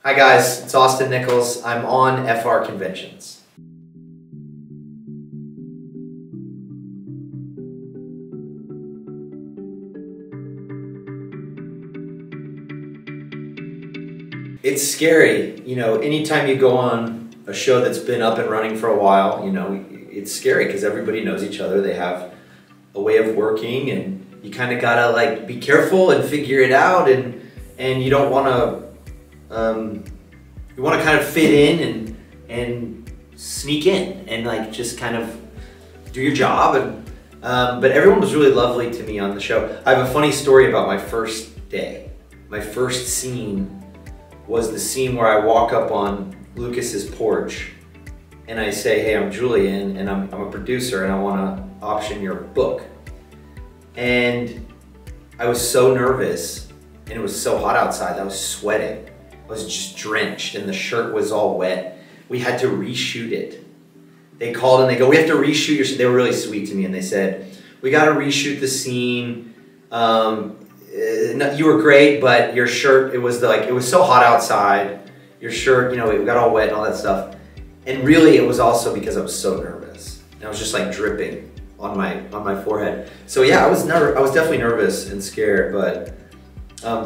Hi guys, it's Austin Nichols. I'm on FrConventions. It's scary, you know, anytime you go on a show that's been up and running for a while, you know, it's scary because everybody knows each other. They have a way of working and you kind of gotta like be careful and figure it out, and you don't want to, you want to kind of fit in and sneak in and like just kind of do your job. And but everyone was really lovely to me on the show. I have a funny story about my first day. My first scene was the scene where I walk up on Lucas's porch and I say, hey, I'm Julian and I'm a producer and I want to option your book. And I was so nervous and it was so hot outside, I was sweating. I was just drenched and the shirt was all wet. We had to reshoot it. They called and they go, we have to reshoot your scene. They were really sweet to me and they said, we got to reshoot the scene. You were great, but your shirt, it was so hot outside. Your shirt, you know, it got all wet and all that stuff. And really it was also because I was so nervous. And I was just like dripping on my forehead. So yeah, I was definitely nervous and scared, but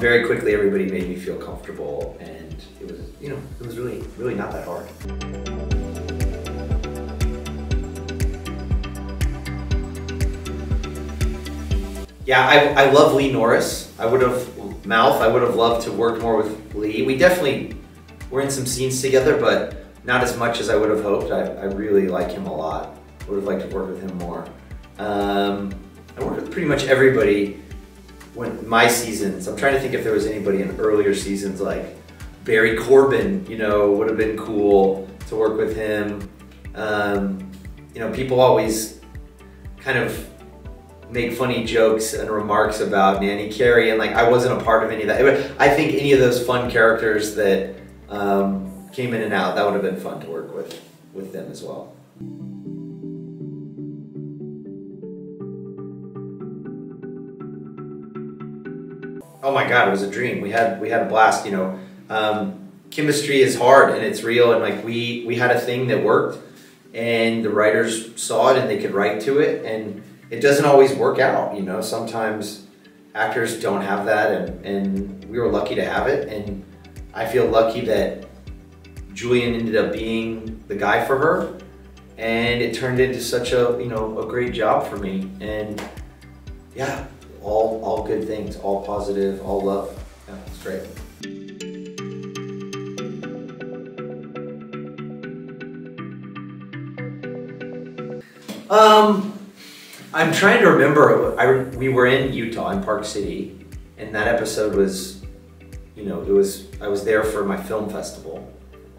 very quickly everybody made me feel comfortable and it was, you know, it was really not that hard. Yeah, I love Lee Norris. I would have loved to work more with Lee. We definitely were in some scenes together, but not as much as I would have hoped. I really like him a lot. Would have liked to work with him more. I worked with pretty much everybody when my seasons. I'm trying to think if there was anybody in earlier seasons, like Barry Corbin, you know, would have been cool to work with him. You know, people always kind of make funny jokes and remarks about Nanny Carey, and like I wasn't a part of any of that. I think any of those fun characters that came in and out, that would have been fun to work with them as well. Oh my God, it was a dream. We had a blast, you know. Chemistry is hard and it's real, and like we had a thing that worked and the writers saw it and they could write to it, and it doesn't always work out, you know. Sometimes actors don't have that, and we were lucky to have it, and I feel lucky that Julian ended up being the guy for her, and it turned into such a, you know, a great job for me. And yeah, all good things, all positive, all love. Yeah, it's great. I'm trying to remember. We were in Utah, in Park City, and that episode was, you know, I was there for my film festival.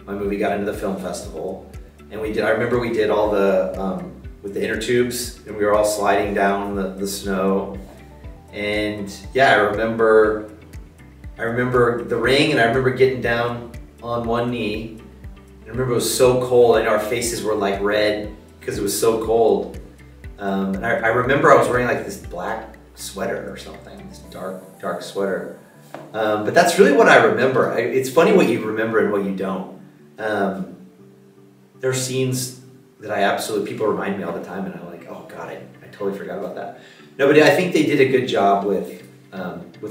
My movie got into the film festival, and I remember we did all the, with the inner tubes, and we were all sliding down the snow. And yeah, I remember the ring, and I remember getting down on one knee. I remember it was so cold, and our faces were like red because it was so cold. And I remember I was wearing like this black sweater or something, this dark sweater. But that's really what I remember. It's funny what you remember and what you don't. There are scenes that people remind me all the time, and I'm like, oh God, I totally forgot about that. No, but I think they did a good job with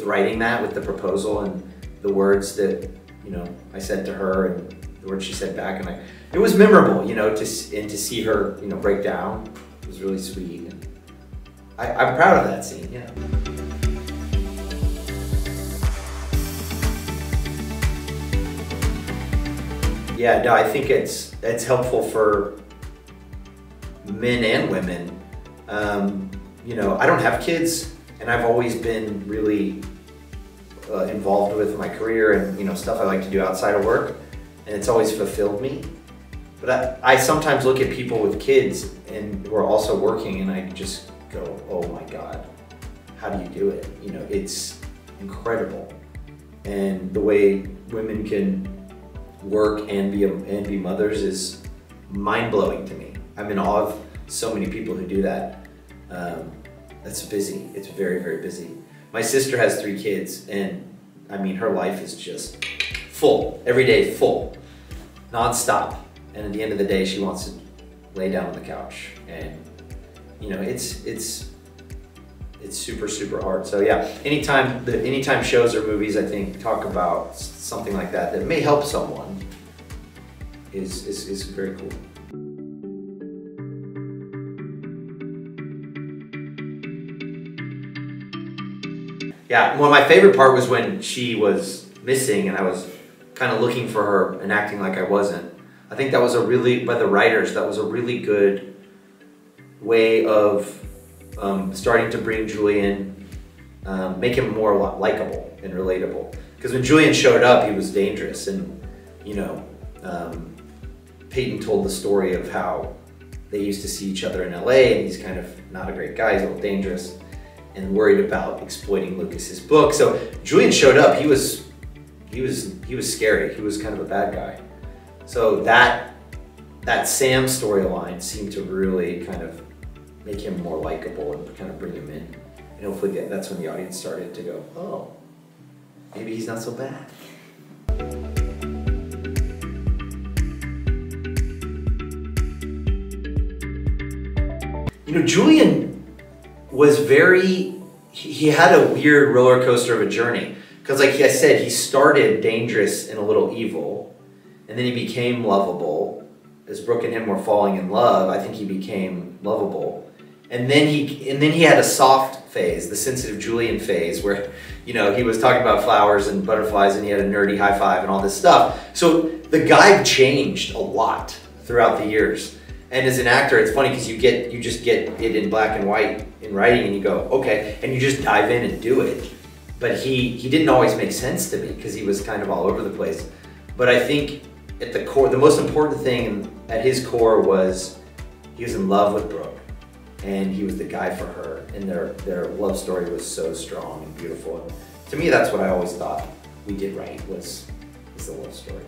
writing that, with the proposal and the words that, you know, I said to her and the words she said back, and it was memorable, you know, to see her, you know, break down. It was really sweet, and I'm proud of that scene. Yeah. Yeah, no, I think it's helpful for men and women. You know, I don't have kids, and I've always been really involved with my career and, you know, stuff I like to do outside of work, and it's always fulfilled me. But I sometimes look at people with kids and who are also working, and I just go, oh my God, how do you do it? You know, it's incredible. And the way women can work and be mothers is mind-blowing to me. I'm in awe of so many people who do that. That's busy. It's very, very busy. My sister has 3 kids, and I mean, her life is just full, every day full, nonstop. And at the end of the day, she wants to lay down on the couch. And you know, it's super, super hard. So yeah, anytime shows or movies, I think, talk about something like that may help someone is very cool. Yeah, well, my favorite part was when she was missing and I was kind of looking for her and acting like I wasn't. I think that was by the writers, that was a really good way of starting to bring Julian, make him more likable and relatable. Because when Julian showed up, he was dangerous, and you know, Peyton told the story of how they used to see each other in LA, and he's kind of not a great guy, he's a little dangerous, and worried about exploiting Lucas's book. So Julian showed up, he was scary, he was kind of a bad guy. So that Sam storyline seemed to really kind of make him more likable and kind of bring him in. And hopefully that's when the audience started to go, oh, maybe he's not so bad. You know, Julian was he had a weird roller coaster of a journey. Because like I said, he started dangerous and a little evil, and then he became lovable. As Brooke and him were falling in love, I think he became lovable. And then he had a soft phase, the sensitive Julian phase, where, you know, he was talking about flowers and butterflies and he had a nerdy high five and all this stuff. So the guy changed a lot throughout the years. And as an actor, it's funny because you just get it in black and white in writing and you go, okay, and you just dive in and do it. But he didn't always make sense to me because he was kind of all over the place. But I think at the core, the most important thing at his core was he was in love with Brooke. And he was the guy for her, and their love story was so strong and beautiful. And to me, that's what I always thought we did right, was the love story.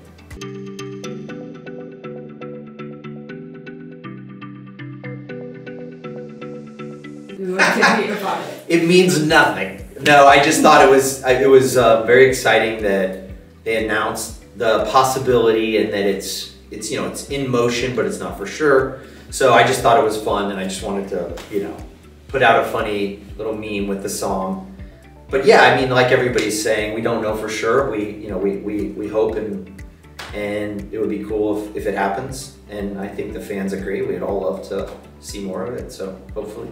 It means nothing. No, I just thought it was very exciting that they announced the possibility and that it's you know, it's in motion, but it's not for sure. So I just thought it was fun, and I just wanted to, you know, put out a funny little meme with the song. But yeah, I mean, like everybody's saying, we don't know for sure. We hope and it would be cool if it happens. And I think the fans agree. We'd all love to see more of it. So hopefully.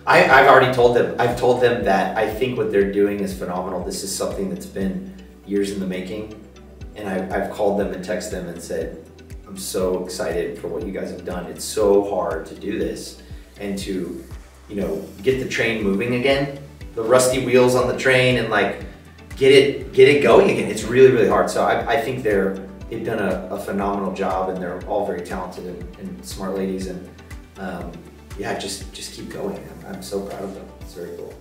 I've already told them, I've told them that I think what they're doing is phenomenal. This is something that's been years in the making. And I've called them and texted them and said, I'm so excited for what you guys have done. It's so hard to do this and to, you know, get the train moving again, the rusty wheels on the train, and like get it going again. It's really, really hard. So I think they've done a phenomenal job, and they're all very talented and smart ladies, and yeah, just keep going. I'm so proud of them. It's very cool.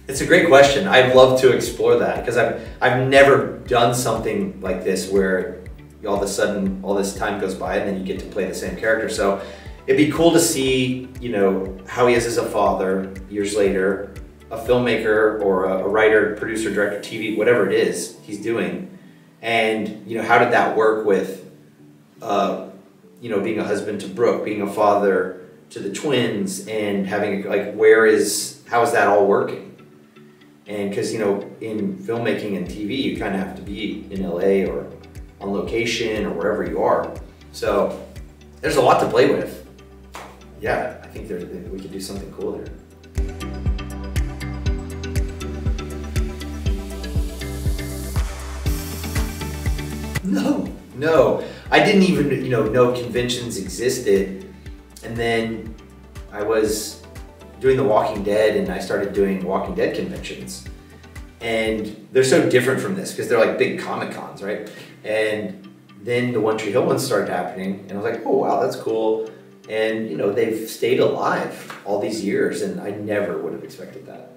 It's a great question. I'd love to explore that because I've never done something like this where all of a sudden all this time goes by and then you get to play the same character. So it'd be cool to see, you know, how he is as a father years later, a filmmaker or a writer, producer, director, TV, whatever it is he's doing. And, you know, how did that work with, you know, being a husband to Brooke, being a father to the twins, and having, like, how is that all working? And because, you know, in filmmaking and TV, you kind of have to be in LA or on location or wherever you are. So there's a lot to play with. Yeah, I think we could do something cool there. No, I didn't even, you know conventions existed. And then I was doing The Walking Dead, and I started doing Walking Dead conventions. And they're so different from this because they're like big Comic-Cons, right? And then the One Tree Hill ones started happening, and I was like, oh wow, that's cool. And you know, they've stayed alive all these years, and I never would have expected that.